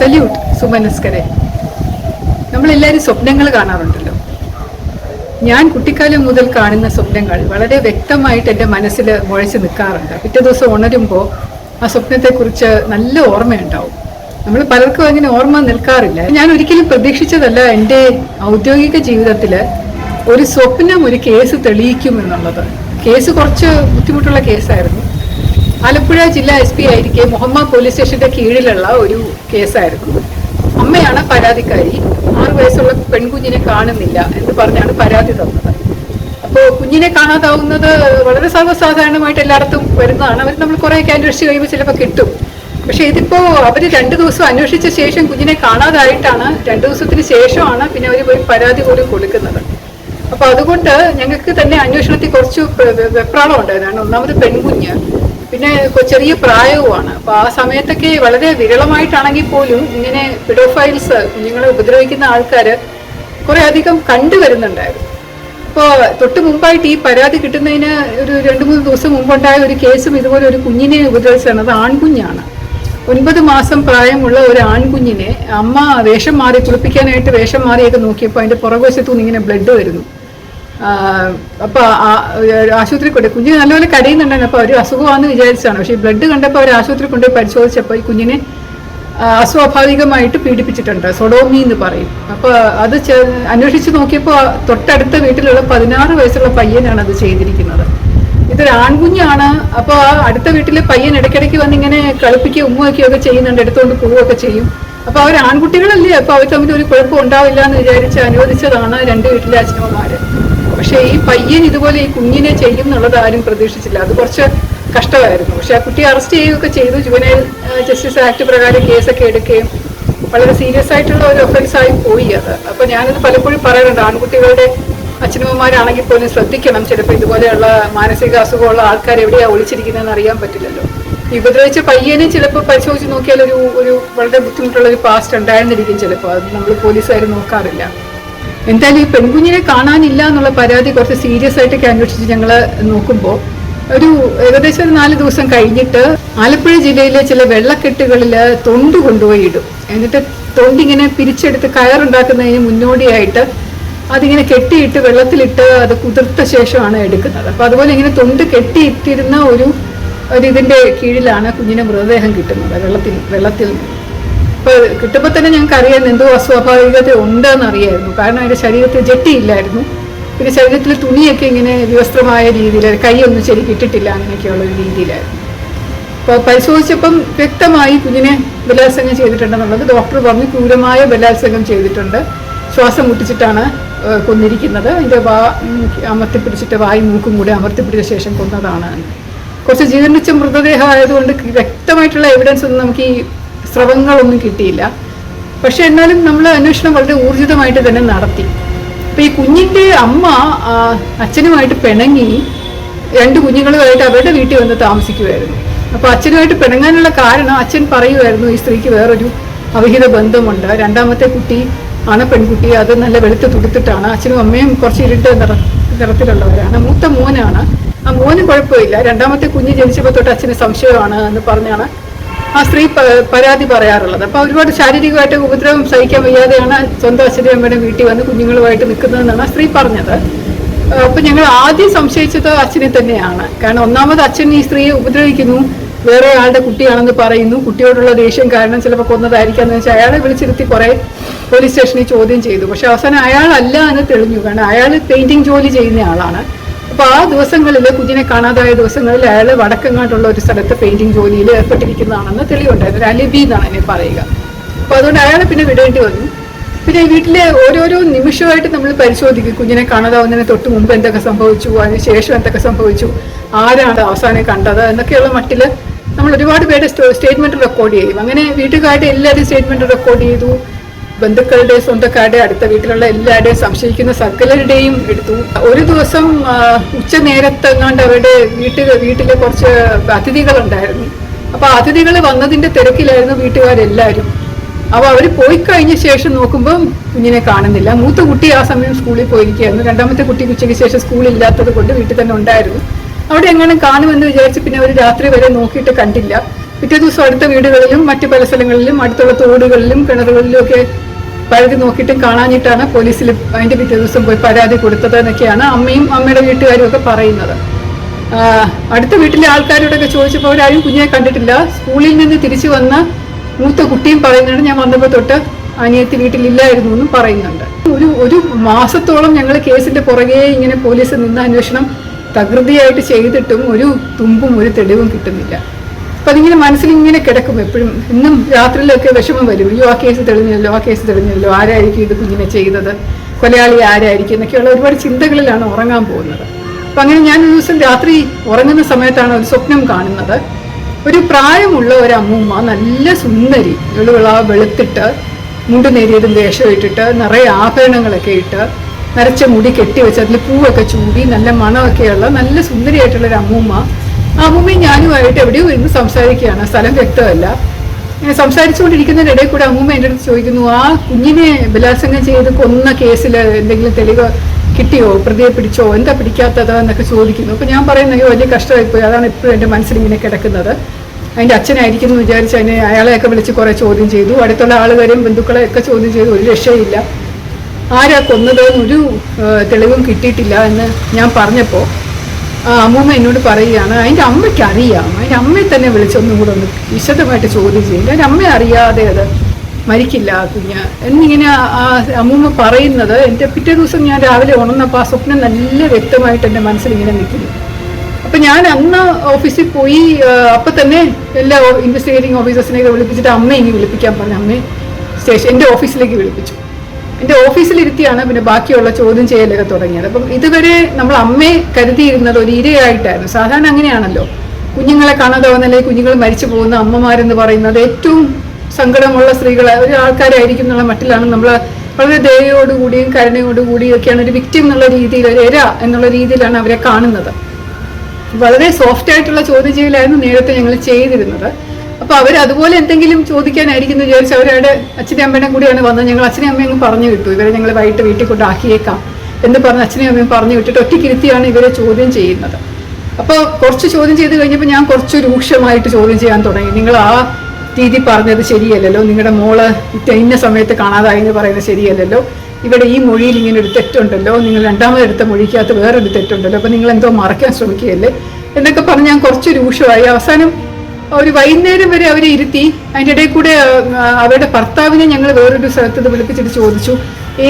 Salute സുമനസ്കരെ. നമ്മളെല്ലാവരും സ്വപ്നങ്ങൾ കാണാറുണ്ടല്ലോ. ഞാൻ കുട്ടിക്കാലം മുതൽ കാണുന്ന സ്വപ്നങ്ങൾ വളരെ വ്യക്തമായിട്ട് എൻ്റെ മനസ്സിൽ മുഴച്ച് നിൽക്കാറുണ്ട്. പിറ്റേ ദിവസം ഉണരുമ്പോൾ ആ സ്വപ്നത്തെക്കുറിച്ച് നല്ല ഓർമ്മയുണ്ടാവും. നമ്മൾ പലർക്കും അങ്ങനെ ഓർമ്മ നിൽക്കാറില്ല. ഞാൻ ഒരിക്കലും പ്രതീക്ഷിച്ചതല്ല എൻ്റെ ഔദ്യോഗിക ജീവിതത്തിൽ ഒരു സ്വപ്നം ഒരു കേസ് തെളിയിക്കുമെന്നുള്ളത്. കേസ് കുറച്ച് ബുദ്ധിമുട്ടുള്ള കേസായിരുന്നു. ആലപ്പുഴ ജില്ലാ SP ആയിരിക്കെ മുഹമ്മ പോലീസ് സ്റ്റേഷന്റെ കീഴിലുള്ള ഒരു കേസായിരുന്നു. അമ്മയാണ് പരാതിക്കാരി. 6 വയസ്സുള്ള പെൺകുഞ്ഞിനെ കാണുന്നില്ല എന്ന് പറഞ്ഞാണ് പരാതി തന്നത്. അപ്പോൾ കുഞ്ഞിനെ കാണാതാവുന്നത് വളരെ സർവ്വസാധാരണമായിട്ട് എല്ലായിടത്തും വരുന്നതാണ്. അവർ നമ്മൾ കുറേയൊക്കെ അന്വേഷിച്ച് കഴിയുമ്പോൾ ചിലപ്പോൾ കിട്ടും. പക്ഷെ ഇതിപ്പോൾ അവർ 2 ദിവസം അന്വേഷിച്ച ശേഷം കുഞ്ഞിനെ കാണാതായിട്ടാണ്, 2 ദിവസത്തിന് ശേഷമാണ് പിന്നെ അവർ പോയി പരാതി പോലും കൊടുക്കുന്നത്. അപ്പോൾ അതുകൊണ്ട് ഞങ്ങൾക്ക് തന്നെ അന്വേഷണത്തിൽ കുറച്ച് വെപ്രാളം ഉണ്ടായതാണ്. ഒന്നാമത് പെൺകുഞ്ഞ്, പിന്നെ ചെറിയ പ്രായവുമാണ്. അപ്പോൾ ആ സമയത്തൊക്കെ വളരെ വിരളമായിട്ടാണെങ്കിൽ പോലും ഇങ്ങനെ പെഡോഫൈൽസ്, കുഞ്ഞുങ്ങളെ ഉപദ്രവിക്കുന്ന ആൾക്കാർ കുറേ അധികം കണ്ടുവരുന്നുണ്ടായിരുന്നു. അപ്പോൾ തൊട്ട് മുമ്പായിട്ട് ഈ പരാതി കിട്ടുന്നതിന് ഒരു 2-3 ദിവസം മുമ്പുണ്ടായ ഒരു കേസും ഇതുപോലെ ഒരു കുഞ്ഞിനെ ഉപദ്രവിച്ചതാണ്. അത് ആൺകുഞ്ഞാണ്. 9 മാസം പ്രായമുള്ള ഒരു ആൺകുഞ്ഞിനെ അമ്മ വേഷം മാറി കുളിപ്പിക്കാനായിട്ട് വേഷം മാറിയൊക്കെ നോക്കിയപ്പോൾ അതിൻ്റെ പുറകുവശത്തുനിന്ന് ഇങ്ങനെ ബ്ലഡ് വരുന്നു. അപ്പോൾ ആശുപത്രി കൊണ്ടുപോയി. കുഞ്ഞിന് നല്ലപോലെ കരയുന്നുണ്ടായിരുന്നു. അപ്പോൾ ഒരു അസുഖമാണെന്ന് വിചാരിച്ചാണ്. പക്ഷേ ഈ ബ്ലഡ് കണ്ടപ്പോൾ അവർ ആശുപത്രി കൊണ്ടുപോയി പരിശോധിച്ചപ്പോൾ ഈ കുഞ്ഞിനെ അസ്വാഭാവികമായിട്ട് പീഡിപ്പിച്ചിട്ടുണ്ട്. സൊഡോമി എന്ന് പറയും. അപ്പോൾ അത് അന്വേഷിച്ച് നോക്കിയപ്പോൾ തൊട്ടടുത്ത വീട്ടിലുള്ള 16 വയസ്സുള്ള പയ്യനാണ് അത് ചെയ്തിരിക്കുന്നത്. ഇതൊരു ആൺകുഞ്ഞാണ്. അപ്പോൾ ആ അടുത്ത വീട്ടിലെ പയ്യൻ ഇടയ്ക്കിടയ്ക്ക് വന്നിങ്ങനെ കളിപ്പിക്കുകയോ ഉമ്മയൊക്കെ ചെയ്യുന്നുണ്ട്, എടുത്തുകൊണ്ട് പോവുകയൊക്കെ ചെയ്യും. അപ്പോൾ അവർ ആൺകുട്ടികളല്ലേ, അപ്പോൾ അവർ തമ്മിൽ ഒരു കുഴപ്പം ഉണ്ടാവില്ല എന്ന് വിചാരിച്ച് അനുവദിച്ചതാണ് 2 വീട്ടിലെ അച്ഛനമ്മമാർ. പക്ഷേ ഈ പയ്യൻ ഇതുപോലെ ഈ കുഞ്ഞിനെ ചെയ്യും എന്നുള്ളത് ആരും പ്രതീക്ഷിച്ചില്ല. അത് കുറച്ച് കഷ്ടമായിരുന്നു. പക്ഷെ ആ കുട്ടിയെ അറസ്റ്റ് ചെയ്യുകയൊക്കെ ചെയ്തു. ജുവനൈൽ ജസ്റ്റിസ് ആക്ട് പ്രകാരം കേസൊക്കെ എടുക്കുകയും വളരെ സീരിയസ് ആയിട്ടുള്ള ഒരു ഒഫൻസായി പോയി അത്. അപ്പോൾ ഞാനത് പലപ്പോഴും പറയാറുണ്ട്, ആൺകുട്ടികളുടെ അച്ഛനമ്മമാരാണെങ്കിൽ പോലും ശ്രദ്ധിക്കണം. ചിലപ്പോൾ ഇതുപോലെയുള്ള മാനസിക അസുഖമുള്ള ആൾക്കാർ എവിടെയാണ് ഒളിച്ചിരിക്കുന്നതെന്ന് അറിയാൻ പറ്റില്ലല്ലോ. ഈ ഉപദ്രവിച്ച പയ്യനെ ചിലപ്പോൾ പരിശോധിച്ച് നോക്കിയാൽ ഒരു വളരെ ബുദ്ധിമുട്ടുള്ള ഒരു പാസ്റ്റ് ഉണ്ടായിരുന്നിരിക്കും ചിലപ്പോൾ. അത് നമ്മൾ പോലീസുകാർ നോക്കാറില്ല. എന്തായാലും ഈ പെൺകുഞ്ഞിനെ കാണാനില്ല എന്നുള്ള പരാതി കുറച്ച് സീരിയസ് ആയിട്ടൊക്കെ അന്വേഷിച്ച് ഞങ്ങൾ നോക്കുമ്പോൾ ഏകദേശം ഒരു 4 ദിവസം കഴിഞ്ഞിട്ട് ആലപ്പുഴ ജില്ലയിലെ ചില വെള്ളക്കെട്ടുകളിൽ തൊണ്ട് കൊണ്ടുപോയി ഇടും. എന്നിട്ട് തൊണ്ടിങ്ങനെ പിരിച്ചെടുത്ത് കയറുണ്ടാക്കുന്നതിന് മുന്നോടിയായിട്ട് അതിങ്ങനെ കെട്ടിയിട്ട് വെള്ളത്തിലിട്ട് അത് കുതിർത്ത ശേഷമാണ് എടുക്കുന്നത്. അപ്പോൾ അതുപോലെ ഇങ്ങനെ തൊണ്ട് കെട്ടിയിട്ടിരുന്ന ഒരു ഇതിൻ്റെ കീഴിലാണ് കുഞ്ഞിന് മൃതദേഹം കിട്ടുന്നത് വെള്ളത്തിൽ. അപ്പോൾ കിട്ടുമ്പോൾ തന്നെ ഞങ്ങൾക്ക് അറിയാം എന്തോ അസ്വാഭാവികത ഉണ്ടെന്ന് അറിയായിരുന്നു. കാരണം അതിൻ്റെ ശരീരത്തിൽ ജെട്ടിയില്ലായിരുന്നു. പിന്നെ ശരീരത്തിൽ തുണിയൊക്കെ ഇങ്ങനെ വിവസ്ത്രമായ രീതിയിൽ, കൈയൊന്നും ശരിക്കിട്ടിട്ടില്ല, അങ്ങനെയൊക്കെയുള്ള ഒരു രീതിയിലായിരുന്നു. അപ്പോൾ പരിശോധിച്ചപ്പം വ്യക്തമായി കുഞ്ഞിനെ ബലാത്സംഗം ചെയ്തിട്ടുണ്ടെന്നുള്ളത് ഡോക്ടർ പറഞ്ഞു. ക്രൂരമായ ബലാത്സംഗം ചെയ്തിട്ടുണ്ട്. ശ്വാസം മുട്ടിച്ചിട്ടാണ് കൊന്നിരിക്കുന്നത്. അതിൻ്റെ അമർത്തിപ്പിടിച്ചിട്ട് വായും മൂക്കും കൂടെ അമർത്തിപ്പിടിച്ച ശേഷം കൊന്നതാണ്. കുറച്ച് ജീർണിച്ച മൃതദേഹം ആയതുകൊണ്ട് വ്യക്തമായിട്ടുള്ള എവിഡൻസ് ഒന്നും നമുക്ക് ഈ സ്രവങ്ങളൊന്നും കിട്ടിയില്ല. പക്ഷെ എന്നാലും നമ്മൾ അന്വേഷണം വളരെ ഊർജിതമായിട്ട് തന്നെ നടത്തി. അപ്പോൾ ഈ കുഞ്ഞിൻ്റെ അമ്മ അച്ഛനുമായിട്ട് പിണങ്ങി 2 കുഞ്ഞുങ്ങളുമായിട്ട് അവരുടെ വീട്ടിൽ വന്ന് താമസിക്കുമായിരുന്നു. അപ്പോൾ അച്ഛനുമായിട്ട് പിണങ്ങാനുള്ള കാരണം അച്ഛൻ പറയുമായിരുന്നു, ഈ സ്ത്രീക്ക് വേറൊരു അവിഹിത ബന്ധമുണ്ട്. 2ാമത്തെ കുട്ടി ആണ് പെൺകുട്ടി. അത് നല്ല വെളുത്ത് തുടുത്തിട്ടാണ്. അച്ഛനും അമ്മയും കുറച്ച് ഇരുട്ട് നിറത്തിലുള്ളവരാണ്. മൂത്ത മോനാണ്. ആ മോന് കുഴപ്പമില്ല. 2ാമത്തെ കുഞ്ഞ് ജനിച്ചപ്പോൾ തൊട്ട് അച്ഛന് സംശയമാണ് എന്ന് പറഞ്ഞാണ് ആ സ്ത്രീ പരാതി പറയാറുള്ളത്. അപ്പോൾ ഒരുപാട് ശാരീരികമായിട്ട് ഉപദ്രവം സഹിക്കാൻ വയ്യാതെയാണ് സ്വന്തം അച്ഛൻ്റെ അമ്മയുടെ വീട്ടിൽ വന്ന് കുഞ്ഞുങ്ങളുമായിട്ട് നിൽക്കുന്നതെന്നാണ് ആ സ്ത്രീ പറഞ്ഞത്. അപ്പോൾ ഞങ്ങൾ ആദ്യം സംശയിച്ചത് അച്ഛനെ തന്നെയാണ്. കാരണം ഒന്നാമത് അച്ഛൻ ഈ സ്ത്രീയെ ഉപദ്രവിക്കുന്നു, വേറെ ആളുടെ കുട്ടിയാണെന്ന് പറയുന്നു. കുട്ടിയോടുള്ള ദേഷ്യം കാരണം ചിലപ്പോൾ കൊന്നതായിരിക്കാന്ന് വെച്ചാൽ അയാളെ വിളിച്ചിരുത്തി കുറേ പോലീസ് സ്റ്റേഷനിൽ ചോദ്യം ചെയ്തു. പക്ഷെ അവസാനം അയാളല്ല എന്ന് തെളിഞ്ഞു. കാരണം അയാൾ പെയിന്റിങ് ജോലി ചെയ്യുന്ന ആളാണ്. അപ്പോൾ ആ ദിവസങ്ങളിൽ, കുഞ്ഞിനെ കാണാതായ ദിവസങ്ങളിൽ അയാൾ വടക്കങ്ങാട്ടുള്ള ഒരു സ്ഥലത്ത് പെയിന്റിങ് ജോലിയിൽ ഏർപ്പെട്ടിരിക്കുന്നതാണെന്ന് തെളിവുണ്ടായിരുന്നു. ഒരു അലിബി എന്നാണ് എന്നെ പറയുക. അപ്പോൾ അതുകൊണ്ട് അയാളെ പിന്നെ വിടേണ്ടി വന്നു. പിന്നെ വീട്ടിലെ ഓരോരോ നിമിഷമായിട്ട് നമ്മൾ പരിശോധിക്കും. കുഞ്ഞിനെ കാണാതാവുന്നതിന് തൊട്ട് മുമ്പ് എന്തൊക്കെ സംഭവിച്ചു, അതിന് ശേഷം എന്തൊക്കെ സംഭവിച്ചു, ആരാണ് അവസാനം കണ്ടത് എന്നൊക്കെയുള്ള മട്ടിൽ നമ്മൾ ഒരുപാട് പേരുടെ സ്റ്റേറ്റ്മെൻറ്റ് റെക്കോർഡ് ചെയ്യും. അങ്ങനെ വീട്ടുകാരുടെ എല്ലാവരും സ്റ്റേറ്റ്മെൻറ്റ് റെക്കോർഡ് ചെയ്തു. ബന്ധുക്കളുടെ, സ്വന്തക്കാരുടെ, അടുത്ത വീട്ടിലുള്ള എല്ലാവരുടെയും, സംശയിക്കുന്ന സകലരുടെയും എടുത്തു. ഒരു ദിവസം ഉച്ചനേരത്തെങ്ങാണ്ട് അവരുടെ വീട്ടിലെ കുറച്ച് അതിഥികളുണ്ടായിരുന്നു. അപ്പോൾ അതിഥികൾ വന്നതിൻ്റെ തിരക്കിലായിരുന്നു വീട്ടുകാരെല്ലാവരും. അപ്പോൾ അവർ പോയി കഴിഞ്ഞ ശേഷം നോക്കുമ്പോൾ കുഞ്ഞിനെ കാണുന്നില്ല. മൂത്ത കുട്ടി ആ സമയം സ്കൂളിൽ പോയിരിക്കുകയായിരുന്നു. 2ാമത്തെ കുട്ടിക്ക് ഉച്ചയ്ക്ക് ശേഷം സ്കൂളില്ലാത്തത് കൊണ്ട് വീട്ടിൽ തന്നെ ഉണ്ടായിരുന്നു. അവിടെ എങ്ങനെ കാണുമെന്ന് വിചാരിച്ച് പിന്നെ അവർ രാത്രി വരെ നോക്കിയിട്ട് കണ്ടില്ല. പിറ്റേ ദിവസം അടുത്ത വീടുകളിലും മറ്റു പല സ്ഥലങ്ങളിലും അടുത്തുള്ള തോടുകളിലും കിണറുകളിലും ഒക്കെ പഴുതി നോക്കിയിട്ടും കാണാഞ്ഞിട്ടാണ് പോലീസിൽ അതിന്റെ പിറ്റേ ദിവസം പോയി പരാതി കൊടുത്തത് എന്നൊക്കെയാണ് അമ്മയും അമ്മയുടെ വീട്ടുകാരും ഒക്കെ പറയുന്നത്. അടുത്ത വീട്ടിലെ ആൾക്കാരോടൊക്കെ ചോദിച്ചപ്പോൾ അവരാരും കുഞ്ഞിനെ കണ്ടിട്ടില്ല. സ്കൂളിൽ നിന്ന് തിരിച്ചു വന്ന മൂത്ത കുട്ടിയും പറയുന്നുണ്ട് ഞാൻ വന്നപ്പോൾ തൊട്ട് അനിയത്തി വീട്ടിലില്ലായിരുന്നു എന്നും പറയുന്നുണ്ട്. ഒരു മാസത്തോളം ഞങ്ങൾ കേസിന്റെ പുറകെ ഇങ്ങനെ പോലീസ് നിന്ന് അന്വേഷണം തകൃതിയായിട്ട് ചെയ്തിട്ടും ഒരു തുമ്പും ഒരു തെളിവും കിട്ടുന്നില്ല. അപ്പൊ അതിങ്ങനെ മനസ്സിലിങ്ങനെ കിടക്കും എപ്പോഴും. ഇന്നും രാത്രിയിലൊക്കെ വിഷമം വരും, അയ്യോ ആ കേസ് തെളിഞ്ഞല്ലോ, ആരായിരിക്കും ഇത് കുഞ്ഞിനെ ചെയ്തത്, കൊലയാളി ആരായിരിക്കും എന്നൊക്കെയുള്ള ഒരുപാട് ചിന്തകളിലാണ് ഉറങ്ങാൻ പോകുന്നത്. അപ്പൊ അങ്ങനെ ഞാൻ ഒരു ദിവസം രാത്രി ഉറങ്ങുന്ന സമയത്താണ് ഒരു സ്വപ്നം കാണുന്നത്. ഒരു പ്രായമുള്ള ഒരു അമ്മൂമ്മ, നല്ല സുന്ദരി, വെളുത്തിട്ട് മുണ്ട് നേരിയതും വേഷം ഇട്ടിട്ട് നിറയെ ആഭരണങ്ങളൊക്കെ ഇട്ട് നരച്ച മുടി കെട്ടിവെച്ച് അതിൽ പൂവൊക്കെ ചൂടി നല്ല മണമൊക്കെയുള്ള നല്ല സുന്ദരിയായിട്ടുള്ളൊരു അമ്മൂമ്മ. ആ അമ്മൂമ്മയും ഞാനുമായിട്ട് എവിടെയോ ഇരുന്ന് സംസാരിക്കുകയാണ്, സ്ഥലം വ്യക്തമല്ല. സംസാരിച്ചുകൊണ്ടിരിക്കുന്നതിനിടയിൽ കൂടെ അമ്മൂമ്മ എൻ്റെ അടുത്ത് ചോദിക്കുന്നു, ആ കുഞ്ഞിനെ ബലാത്സംഗം ചെയ്ത് കൊന്ന കേസിൽ എന്തെങ്കിലും തെളിവ് കിട്ടിയോ, പ്രതിയെ പിടിച്ചോ, എന്താ പിടിക്കാത്തത് എന്നൊക്കെ ചോദിക്കുന്നു. അപ്പോൾ ഞാൻ പറയുന്നത് വലിയ കഷ്ടമായിപ്പോയി, അതാണ് ഇപ്പോഴും എൻ്റെ മനസ്സിലിങ്ങനെ കിടക്കുന്നത്. അതിൻ്റെ അച്ഛനായിരിക്കും എന്ന് വിചാരിച്ച് അയാളെയൊക്കെ വിളിച്ച് കുറേ ചോദ്യം ചെയ്തു, അടുത്തുള്ള ആളുകാരെയും ബന്ധുക്കളെ ഒക്കെ ചോദ്യം ചെയ്തു, ഒരു രക്ഷയില്ല. ആരാ കൊന്നതെന്നൊരു തെളിവും കിട്ടിയിട്ടില്ല എന്ന് ഞാൻ പറഞ്ഞപ്പോൾ അമ്മൂമ്മ എന്നോട് പറയുകയാണ്, അതിൻ്റെ അമ്മയ്ക്ക് അറിയാം, അതിൻ്റെ അമ്മയെ തന്നെ വിളിച്ചൊന്നും കൂടെ ഒന്ന് വിശദമായിട്ട് ചോദ്യം ചെയ്യില്ല, അതിൻ്റെ അമ്മയെ അറിയാതെ അത് മരിക്കില്ല കുഞ്ഞ് എന്നിങ്ങനെ ആ അമ്മൂമ്മ പറയുന്നത്. എൻ്റെ പിറ്റേ ദിവസം ഞാൻ രാവിലെ ഉണർന്നപ്പോൾ ആ സ്വപ്നം നല്ല വ്യക്തമായിട്ട് എൻ്റെ മനസ്സിലിങ്ങനെ നിൽക്കുന്നു. അപ്പം ഞാൻ അന്ന് ഓഫീസിൽ പോയി അപ്പം തന്നെ എല്ലാ ഇൻവെസ്റ്റിഗേറ്റിംഗ് ഓഫീസേഴ്സിനെയൊക്കെ വിളിപ്പിച്ചിട്ട് അമ്മയെ ഇനി വിളിപ്പിക്കാൻ പറഞ്ഞു. അമ്മയെ എൻ്റെ ഓഫീസിലേക്ക് വിളിപ്പിച്ചു. എൻ്റെ ഓഫീസിലിരുത്തിയാണ് പിന്നെ ബാക്കിയുള്ള ചോദ്യം ചെയ്യലൊക്കെ തുടങ്ങിയത്. അപ്പം ഇതുവരെ നമ്മൾ അമ്മയെ കരുതിയിരുന്നത് ഒരു ഇരയായിട്ടായിരുന്നു. സാധാരണ അങ്ങനെയാണല്ലോ, കുഞ്ഞുങ്ങളെ കാണാതെ വന്നല്ലേ കുഞ്ഞുങ്ങൾ മരിച്ചു പോകുന്ന അമ്മമാരെന്ന് പറയുന്നത് ഏറ്റവും സങ്കടമുള്ള സ്ത്രീകളെ ഒരു ആൾക്കാരായിരിക്കും എന്നുള്ള മട്ടിലാണ് നമ്മൾ വളരെ ദയയോടുകൂടിയും കരുണയോടുകൂടിയും ഒക്കെയാണ് ഒരു വിക്ടിം എന്നുള്ള രീതിയിൽ, ഒരു ഇര എന്നുള്ള രീതിയിലാണ് അവരെ കാണുന്നത്. വളരെ സോഫ്റ്റ് ആയിട്ടുള്ള ചോദ്യം ചെയ്യലായിരുന്നു നേരത്തെ ഞങ്ങൾ ചെയ്തിരുന്നത്. അപ്പോൾ അവർ അതുപോലെ എന്തെങ്കിലും ചോദിക്കാനായിരിക്കും എന്ന് വിചാരിച്ച് അവരവിടെ അച്ഛനും അമ്മേനെ കൂടിയാണ് വന്നത്. ഞങ്ങൾ അച്ഛനും അമ്മയും പറഞ്ഞു വിട്ടു, ഇവരെ ഞങ്ങൾ വൈകിട്ട് വീട്ടിൽ കൊണ്ടാക്കിയേക്കാം എന്ന് പറഞ്ഞ് അച്ഛനും അമ്മയും പറഞ്ഞു വിട്ടിട്ട് ഒറ്റയ്ക്കിരുത്തിയാണ് ഇവരെ ചോദ്യം ചെയ്യുന്നത്. അപ്പോൾ കുറച്ച് ചോദ്യം ചെയ്ത് കഴിഞ്ഞപ്പോൾ ഞാൻ കുറച്ച് രൂക്ഷമായിട്ട് ചോദ്യം ചെയ്യാൻ തുടങ്ങി. നിങ്ങൾ ആ രീതി പറഞ്ഞത് ശരിയല്ലല്ലോ, നിങ്ങളുടെ മോള് ഇന്ന സമയത്ത് കാണാതായി എന്ന് പറയുന്നത് ശരിയല്ലല്ലോ, ഇവിടെ ഈ മൊഴിയിൽ ഇങ്ങനെ ഒരു തെറ്റുണ്ടല്ലോ, നിങ്ങൾ രണ്ടാമതെടുത്ത മൊഴിക്കകത്ത് വേറൊരു തെറ്റുണ്ടല്ലോ, അപ്പം നിങ്ങൾ എന്തോ മറയ്ക്കാൻ ശ്രമിക്കുകയല്ലേ എന്നൊക്കെ പറഞ്ഞ് ഞാൻ കുറച്ച് രൂക്ഷമായി. അവസാനം ഒരു വൈകുന്നേരം വരെ അവരെ ഇരുത്തി. അതിൻ്റെ ഇടയിൽ കൂടെ അവരുടെ ഭർത്താവിനെ ഞങ്ങൾ വേറൊരു സ്ഥലത്ത് വിളിപ്പിച്ചിട്ട് ചോദിച്ചു,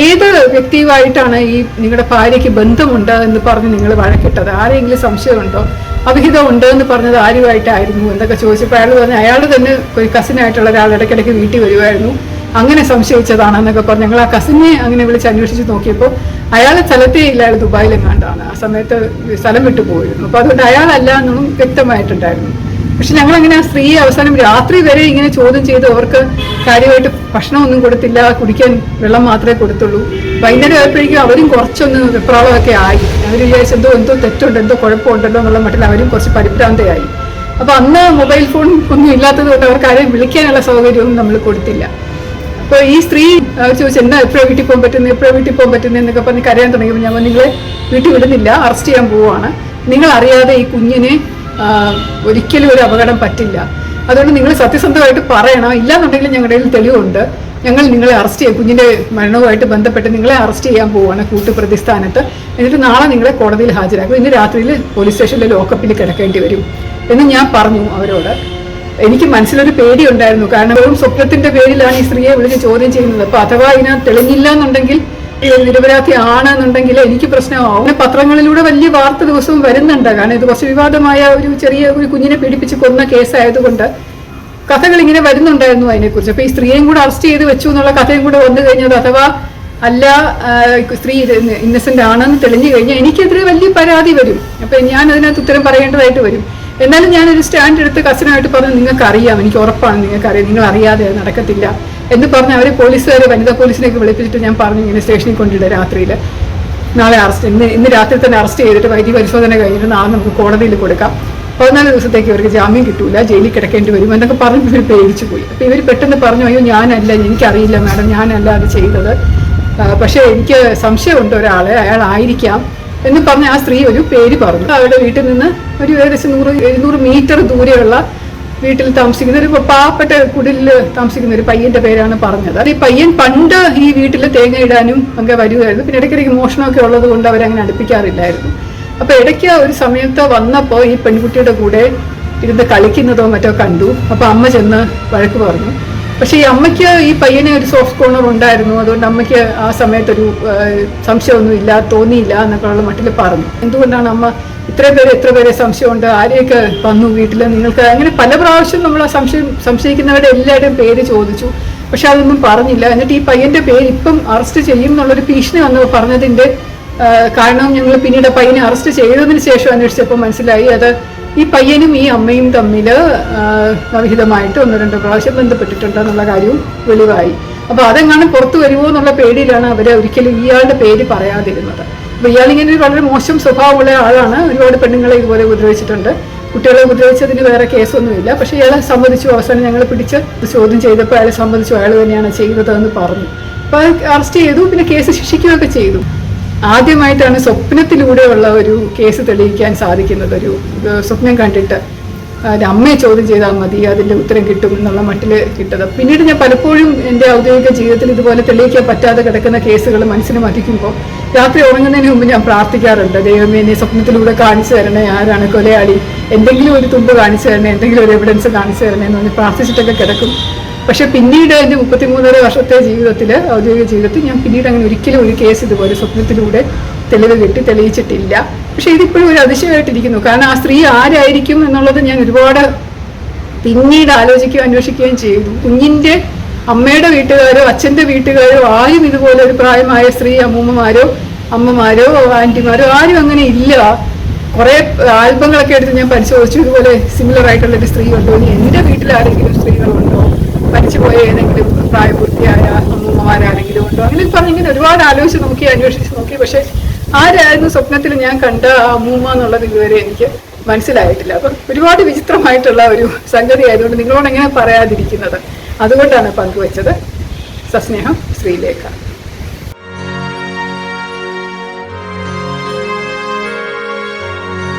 ഏത് വ്യക്തിയുമായിട്ടാണ് ഈ നിങ്ങളുടെ ഭാര്യയ്ക്ക് ബന്ധമുണ്ട് എന്ന് പറഞ്ഞ് നിങ്ങൾ വഴക്കിട്ടത്, ആരെങ്കിലും സംശയമുണ്ടോ, അവിഹിതം ഉണ്ട് എന്ന് പറഞ്ഞത് ആരുമായിട്ടായിരുന്നു എന്നൊക്കെ ചോദിച്ചപ്പോൾ അയാൾ പറഞ്ഞു അയാൾ തന്നെ ഒരു കസിനായിട്ടുള്ള ഒരാൾ ഇടയ്ക്കിടയ്ക്ക് വീട്ടിൽ വരുമായിരുന്നു, അങ്ങനെ സംശയിച്ചതാണെന്നൊക്കെ പറഞ്ഞ് ഞങ്ങൾ ആ കസിനെ അങ്ങനെ വിളിച്ച് അന്വേഷിച്ച് നോക്കിയപ്പോൾ അയാൾ സ്ഥലത്തേ ഇല്ല, അയാൾ ദുബായിലെങ്ങാണ്ടാണ്, ആ സമയത്ത് സ്ഥലം വിട്ടു പോയിരുന്നു. അപ്പോൾ അതുകൊണ്ട് അയാളല്ല എന്നും വ്യക്തമായിട്ടുണ്ടായിരുന്നു. പക്ഷെ ഞങ്ങളങ്ങനെ ആ സ്ത്രീയെ അവസാനം രാത്രി വരെ ഇങ്ങനെ ചോദ്യം ചെയ്ത് അവർക്ക് കാര്യമായിട്ട് ഭക്ഷണമൊന്നും കൊടുത്തില്ല, കുടിക്കാൻ വെള്ളം മാത്രമേ കൊടുത്തുള്ളൂ. വൈകുന്നേരം ആയപ്പോഴേക്കും അവരും കുറച്ചൊന്ന് വെപ്രാളമൊക്കെ ആയി. അവർ വിചാരിച്ച് എന്തോ തെറ്റുണ്ട്, എന്തോ കുഴപ്പമുണ്ടല്ലോ എന്നുള്ള മട്ടിൽ അവരും കുറച്ച് പരിഭ്രാന്തയായി. അപ്പോൾ അന്ന് മൊബൈൽ ഫോൺ ഒന്നും ഇല്ലാത്തത് കൊണ്ട് അവർക്ക് ആരെയും വിളിക്കാനുള്ള സൗകര്യമൊന്നും നമ്മൾ കൊടുത്തില്ല. അപ്പോൾ ഈ സ്ത്രീ അവർ ചോദിച്ചു എന്താ എപ്പോഴാണ് വീട്ടിൽ പോകാൻ പറ്റുന്നത് എന്നൊക്കെ പറഞ്ഞ് കരയാൻ തുടങ്ങിയപ്പോൾ ഞാൻ നിങ്ങളെ വീട്ടിൽ വിടുന്നില്ല, അറസ്റ്റ് ചെയ്യാൻ പോവുകയാണ്, നിങ്ങൾ അറിയാതെ ഈ കുഞ്ഞിനെ ഒരിക്കലും ഒരു അപകടം പറ്റില്ല, അതുകൊണ്ട് നിങ്ങൾ സത്യസന്ധമായിട്ട് പറയണം, ഇല്ലാന്നുണ്ടെങ്കിൽ ഞങ്ങളുടെ കയ്യിൽ തെളിവുണ്ട്, ഞങ്ങൾ നിങ്ങളെ അറസ്റ്റ് ചെയ്യും, കുഞ്ഞിൻ്റെ മരണവുമായിട്ട് ബന്ധപ്പെട്ട് നിങ്ങളെ അറസ്റ്റ് ചെയ്യാൻ പോവുകയാണ് കൂട്ടുപ്രതി സ്ഥാനത്ത്, എന്നിട്ട് നാളെ നിങ്ങളെ കോടതിയിൽ ഹാജരാക്കും, ഇന്ന് രാത്രിയിൽ പോലീസ് സ്റ്റേഷനിലെ ലോക്കപ്പിൽ കിടക്കേണ്ടി വരും എന്ന് ഞാൻ പറഞ്ഞു അവരോട്. എനിക്ക് മനസ്സിലൊരു പേടിയുണ്ടായിരുന്നു, കാരണം വെറും സ്വപ്നത്തിന്റെ പേരിലാണ് ഈ സ്ത്രീയെ വിളിച്ച് ചോദ്യം ചെയ്യുന്നത്. അപ്പോൾ അഥവാ ഇതിനകത്ത് തെളിഞ്ഞില്ല എന്നുണ്ടെങ്കിൽ, നിരപരാധി ആണെന്നുണ്ടെങ്കിൽ എനിക്ക് പ്രശ്നമാവും. പത്രങ്ങളിലൂടെ വലിയ വാർത്ത ദിവസവും വരുന്നുണ്ട്, കാരണം ഇത് കുറച്ച് വിവാദമായ ഒരു കുഞ്ഞിനെ പീഡിപ്പിച്ച് കൊന്ന കേസായതുകൊണ്ട് കഥകൾ ഇങ്ങനെ വരുന്നുണ്ടായിരുന്നു അതിനെക്കുറിച്ച്. അപ്പോൾ ഈ സ്ത്രീയെയും കൂടെ അറസ്റ്റ് ചെയ്ത് വെച്ചു എന്നുള്ള കഥയും കൂടെ വന്നു കഴിഞ്ഞത്, അഥവാ അല്ല സ്ത്രീ ഇന്നസെന്റ് ആണെന്ന് തെളിഞ്ഞു കഴിഞ്ഞാൽ എനിക്കെതിരെ വലിയ പരാതി വരും. അപ്പം ഞാൻ അതിനകത്ത് ഉത്തരം പറയേണ്ടതായിട്ട് വരും. എന്നാലും ഞാനൊരു സ്റ്റാൻഡ് എടുത്ത് കസിനായിട്ട് പറഞ്ഞു, നിങ്ങൾക്കറിയാം, എനിക്ക് ഉറപ്പാണ് നിങ്ങൾക്കറിയാം, നിങ്ങൾ അറിയാതെ നടക്കത്തില്ല എന്ന് പറഞ്ഞ് അവർ പോലീസുകാരെ വനിതാ പോലീസിലേക്ക് വിളിപ്പിച്ചിട്ട് ഞാൻ പറഞ്ഞു ഇങ്ങനെ സ്റ്റേഷനിൽ കൊണ്ടിടുക, രാത്രിയിൽ നാളെ ഇന്ന് രാത്രി തന്നെ അറസ്റ്റ് ചെയ്തിട്ട് വൈദ്യ പരിശോധന കഴിഞ്ഞിട്ട് നാളെ നമുക്ക് കോടതിയിൽ കൊടുക്കാം, 14 ദിവസത്തേക്ക് ഇവർക്ക് ജാമ്യം കിട്ടൂല, ജയിലിൽ കിടക്കേണ്ടി വരും എന്നൊക്കെ പറഞ്ഞ് ഇവർ പേടിച്ചു പോയി. അപ്പോൾ ഇവർ പെട്ടെന്ന് പറഞ്ഞു, അയ്യോ ഞാനല്ല, എനിക്കറിയില്ല മാഡം, ഞാനല്ല അത് ചെയ്തത്, പക്ഷേ എനിക്ക് സംശയമുണ്ട് ഒരാളെ, അയാളായിരിക്കാം എന്ന് പറഞ്ഞ് ആ സ്ത്രീ ഒരു പേര് പറഞ്ഞു. അവരുടെ വീട്ടിൽ നിന്ന് ഒരു ഏകദേശം 100-200 മീറ്റർ ദൂരെയുള്ള വീട്ടിൽ താമസിക്കുന്ന ഒരു പാവപ്പെട്ട കുടിലിൽ താമസിക്കുന്ന ഒരു പയ്യന്റെ പേരാണ് പറഞ്ഞത്. അത് ഈ പയ്യൻ പണ്ട് ഈ വീട്ടിൽ തേങ്ങ ഇടാനും ഒക്കെ വരുമായിരുന്നു. പിന്നെ ഇടയ്ക്കിടയ്ക്ക് മോഷണമൊക്കെ ഉള്ളത് കൊണ്ട് അവരങ്ങനെ അടുപ്പിക്കാറില്ലായിരുന്നു. അപ്പൊ ഇടയ്ക്ക് ഒരു സമയത്ത് വന്നപ്പോൾ ഈ പെൺകുട്ടിയുടെ കൂടെ ഇരുന്ന് കളിക്കുന്നതോ മറ്റോ കണ്ടു. അപ്പൊ അമ്മ ചെന്ന് വഴക്ക് പറഞ്ഞു. പക്ഷെ ഈ അമ്മയ്ക്ക് ഈ പയ്യനെ ഒരു സോഫ്റ്റ് കോർണർ ഉണ്ടായിരുന്നു. അതുകൊണ്ട് അമ്മയ്ക്ക് ആ സമയത്തൊരു സംശയമൊന്നും ഇല്ല, തോന്നിയില്ല എന്നൊക്കെ ഉള്ള മട്ടിൽ പറഞ്ഞു. എന്തുകൊണ്ടാണ് അമ്മ എത്ര പേരെ സംശയമുണ്ട്, ആരെയൊക്കെ വന്നു വീട്ടിൽ, നിങ്ങൾക്ക് അങ്ങനെ പല പ്രാവശ്യം നമ്മൾ ആ സംശയിക്കുന്നവരുടെ എല്ലാവരുടെയും പേര് ചോദിച്ചു. പക്ഷെ അതൊന്നും പറഞ്ഞില്ല. എന്നിട്ട് ഈ പയ്യന്റെ പേര് ഇപ്പം അറസ്റ്റ് ചെയ്യും എന്നുള്ളൊരു ഭീഷണി വന്ന് പറഞ്ഞതിന്റെ കാരണം ഞങ്ങൾ പിന്നീട് പയ്യനെ അറസ്റ്റ് ചെയ്തതിന് ശേഷം അന്വേഷിച്ചപ്പോൾ മനസ്സിലായി അത് ഈ പയ്യനും ഈ അമ്മയും തമ്മിൽ അവിഹിതമായിട്ട് 1-2 പ്രാവശ്യം ബന്ധപ്പെട്ടിട്ടുണ്ട് എന്നുള്ള കാര്യവും വെളിവായി. അപ്പൊ അതെങ്ങാനും പുറത്തു വരുമോ എന്നുള്ള പേടിയിലാണ് അവര് ഒരിക്കലും ഇയാളുടെ പേര് പറയാതിരുന്നത്. അപ്പൊ ഇയാളിങ്ങനെ വളരെ മോശം സ്വഭാവമുള്ള ആളാണ്. ഒരുപാട് പെണ്ണുങ്ങളെ ഇതുപോലെ ഉപദ്രവിച്ചിട്ടുണ്ട്. കുട്ടികളെ ഉപദ്രവിച്ചതിന് വേറെ കേസൊന്നുമില്ല. പക്ഷെ ഇയാളെ സമ്മതിച്ചു. അവസാനം ഞങ്ങൾ പിടിച്ച് ചോദ്യം ചെയ്തപ്പോൾ അയാളെ സമ്മതിച്ചു, അയാൾ തന്നെയാണ് ചെയ്തതെന്ന് പറഞ്ഞു. അപ്പൊ അറസ്റ്റ് ചെയ്തു. പിന്നെ കേസ് ശിക്ഷിക്കുകയൊക്കെ ചെയ്തു. ആദ്യമായിട്ടാണ് സ്വപ്നത്തിലൂടെയുള്ള ഒരു കേസ് തെളിയിക്കാൻ സാധിക്കുന്നത്. ഒരു സ്വപ്നം കണ്ടിട്ട് അമ്മയെ ചോദ്യം ചെയ്താൽ മതി, അതിൻ്റെ ഉത്തരം കിട്ടും എന്നുള്ള മട്ടിൽ കിട്ടത്. പിന്നീട് ഞാൻ പലപ്പോഴും എൻ്റെ ഔദ്യോഗിക ജീവിതത്തിൽ ഇതുപോലെ തെളിയിക്കാൻ പറ്റാതെ കിടക്കുന്ന കേസുകൾ മനസ്സിന് മതിക്കുമ്പോൾ രാത്രി ഉറങ്ങുന്നതിന് മുമ്പ് ഞാൻ പ്രാർത്ഥിക്കാറുണ്ട്, ദൈവമേ എന്നെ സ്വപ്നത്തിലൂടെ കാണിച്ചു തരണേ, ആരാണ് കൊലയാളി, എന്തെങ്കിലും ഒരു തുമ്പ് കാണിച്ചു തരണേ, എന്തെങ്കിലും ഒരു എവിഡൻസ് കാണിച്ചു തരണേ എന്ന് പറഞ്ഞ് പ്രാർത്ഥിച്ചിട്ടൊക്കെ കിടക്കും. പക്ഷെ പിന്നീട് എൻ്റെ 33 വർഷത്തെ ജീവിതത്തിൽ, ഔദ്യോഗിക ജീവിതത്തിൽ ഞാൻ പിന്നീട് അങ്ങനെ ഒരിക്കലും ഒരു കേസ് ഇതുപോലെ സ്വപ്നത്തിലൂടെ തെളിവ് കിട്ടി തെളിയിച്ചിട്ടില്ല. പക്ഷെ ഇതിപ്പോഴും ഒരു അതിശയമായിട്ടിരിക്കുന്നു. കാരണം ആ സ്ത്രീ ആരായിരിക്കും എന്നുള്ളത് ഞാൻ ഒരുപാട് പിന്നീട് ആലോചിക്കുകയും അന്വേഷിക്കുകയും ചെയ്തു. കുഞ്ഞിൻ്റെ അമ്മയുടെ വീട്ടുകാരോ അച്ഛൻ്റെ വീട്ടുകാരോ ആരും ഇതുപോലെ ഒരു പ്രായമായ സ്ത്രീ അമ്മമാരോ ആൻറ്റിമാരോ ആരും അങ്ങനെ ഇല്ല. കുറെ ആൽബങ്ങളൊക്കെ എടുത്ത് ഞാൻ പരിശോധിച്ചു, ഇതുപോലെ സിമിലർ ആയിട്ടുള്ളൊരു സ്ത്രീ ഉണ്ടോ, ഇനി എൻ്റെ വീട്ടിൽ ആരെങ്കിലും സ്ത്രീകളുണ്ടോ, മരിച്ചുപോയ ഏതെങ്കിലും പ്രായപൂർത്തിയായ അമ്മൂമ്മമാരാരെങ്കിലും ഉണ്ടോ, അങ്ങനെ പറഞ്ഞിങ്ങനെ ഒരുപാട് അന്വേഷിച്ച് നോക്കി. പക്ഷെ ആരായിരുന്നു സ്വപ്നത്തിൽ ഞാൻ കണ്ട ആ അമ്മൂമ്മ എന്നുള്ളത് ഇതുവരെ എനിക്ക് മനസ്സിലായിട്ടില്ല. അപ്പം ഒരുപാട് വിചിത്രമായിട്ടുള്ള ഒരു സംഗതി ആയതുകൊണ്ട് നിങ്ങളോട് എങ്ങനെ പറയാതിരിക്കുന്നത്, അതുകൊണ്ടാണ് പങ്കുവച്ചത്. സസ്നേഹം, ശ്രീലേഖ.